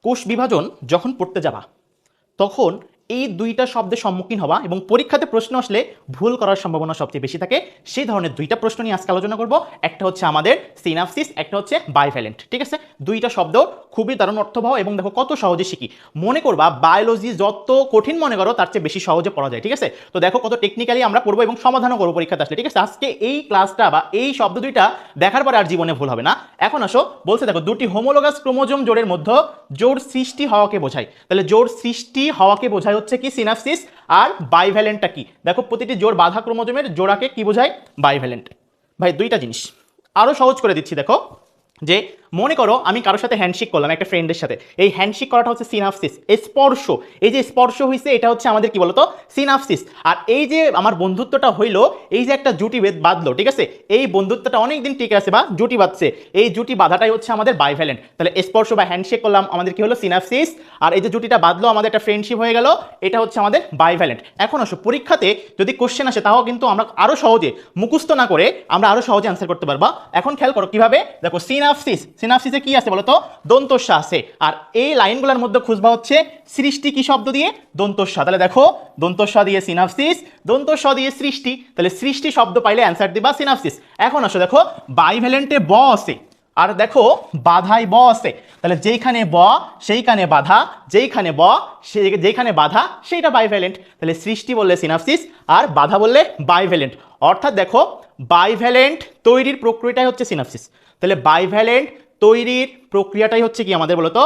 কোষ বিভাজন যখন পড়তে যাবা তখন এই দুইটা শব্দের সম্মুখীন হওয়া এবং পরীক্ষাতে প্রশ্ন আসলে ভুল করার সম্ভাবনা সবচেয়ে বেশি থাকে। সেই ধরনের দুইটা প্রশ্ন নিয়ে আজকে আলোচনা করব। একটা হচ্ছে আমাদের সিনাপসিস, একটা হচ্ছে বাইভ্যালেন্ট। ঠিক আছে, দুইটা শব্দ খুবই দারুণ অর্থবহ এবং দেখো কত সহজে শিখি। মনে করবা বায়োলজি যত কঠিন মনে করো তার চেয়ে বেশি সহজে পড়া যায়। ঠিক আছে, তো দেখো কত টেকনিক্যালি আমরা পড়বো এবং সমাধানও করবো পরীক্ষাতে আসলে। ঠিক আছে, আজকে এই ক্লাসটা বা এই শব্দ দুইটা দেখার পরে আর জীবনে ভুল হবে না। এখন আসো, বলছে দেখো দুটি হোমোলোগাস ক্রোমোজোম জোড়ের মধ্যে জোড় সৃষ্টি হওয়াকে বোঝায়। তাহলে জোড় সৃষ্টি হওয়াকে বোঝায় হচ্ছে কি সিনাপসিস, আর বাইভ্যালেন্টটা কি? দেখো প্রতিটি জোড় বাঁধা ক্রোমোজোমের জোড়াকে কি বোঝায়? বাইভ্যালেন্ট। ভাই দুইটা জিনিস আরো সহজ করে দিচ্ছি। দেখো যে মনে করো আমি কারোর সাথে হ্যান্ডশেক করলাম, একটা ফ্রেন্ডের সাথে। এই হ্যান্ডশেক করাটা হচ্ছে সিনাপসিস, স্পর্শ। এই যে স্পর্শ হয়েছে এটা হচ্ছে আমাদের কি বলতো? সিনাপসিস। আর এই যে আমার বন্ধুত্বটা হইলো, এই যে একটা জুটি বাঁধলো, ঠিক আছে, এই বন্ধুত্বটা অনেকদিন টিকে আছে বা জুটি বাঁধছে, এই জুটি বাঁধাটাই হচ্ছে আমাদের বাইভ্যালেন্ট। তাহলে স্পর্শ বা হ্যান্ডশেক করলাম আমাদের কি হলো? সিনাপসিস। আর এই যে জুটিটা বাঁধলো আমাদের একটা ফ্রেন্ডশিপ হয়ে গেল, এটা হচ্ছে আমাদের বাইভ্যালেন্ট। এখন আসো পরীক্ষাতে যদি কোশ্চেন আসে তাও কিন্তু আমরা আরো সহজে মুখস্থ না করে আমরা আরো সহজে অ্যান্সার করতে পারবা। এখন খেয়াল করো কিভাবে। দেখো সিনাপসিস, সিনাপসিসে কি আছে বলতো? দন্তস্বা আছে। আর এই লাইনগুলোর মধ্যে খুঁজবা হচ্ছে সৃষ্টি কি শব্দ দিয়ে? দন্তস্বা। তাহলে দেখো দন্তস্বা দিয়ে সিনাপসিস, দন্তস্বা দিয়ে সৃষ্টি, তাহলে সৃষ্টি শব্দ পাইলে অ্যান্সার দিবা সিনাপসিস। এখন আসো দেখো বাইভ্যালেন্টে ব আছে, আর দেখো বাধাই ব আছে। তাহলে যেইখানে ব সেইখানে বাধা, যেইখানে ব যেইখানে বাধা সেইটা বাইভ্যালেন্ট। তাহলে সৃষ্টি বললে সিনাপসিস, আর বাধা বললে বাইভ্যালেন্ট। অর্থাৎ দেখো বাইভ্যালেন্ট তৈরির প্রক্রিয়াটাই হচ্ছে সিনাপসিস। তাহলে বাইভ্যালেন্ট তৈরির প্রক্রিয়াটাই হচ্ছে কি আমাদের বলতো?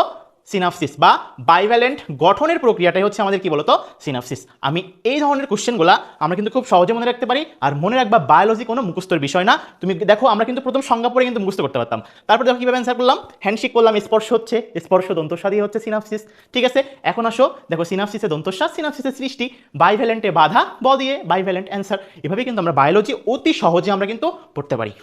সিনাপসিস। বা বাইভ্যালেন্ট গঠনের প্রক্রিয়াটাই হচ্ছে আমাদের কি বলতো? সিনাপসিস। আমি এই ধরনের কোশ্চেনগুলো আমরা কিন্তু খুব সহজে মনে রাখতে পারি। আর মনে রাখবা বায়োলজি কোনো মুখস্থর বিষয় না। তুমি দেখো আমরা কিন্তু প্রথম সংজ্ঞা পড়ে কিন্তু মুখস্থ করতে পারতাম। তারপর দেখো কিভাবে অ্যান্সার করলাম, হ্যান্ডশেক করলাম, স্পর্শ হচ্ছে, স্পর্শ দন্তস্বা দিয়ে হচ্ছে সিনাপসিস। ঠিক আছে, এখন আসো দেখো সিনাপসিসে দন্তস্বা, সিনাপসিসে সৃষ্টি, বাইভ্যালেন্টে বাধা, ব দিয়ে বাইভ্যালেন্ট অ্যান্সার। এভাবে কিন্তু আমরা বায়োলজি অতি সহজে আমরা কিন্তু পড়তে পারি।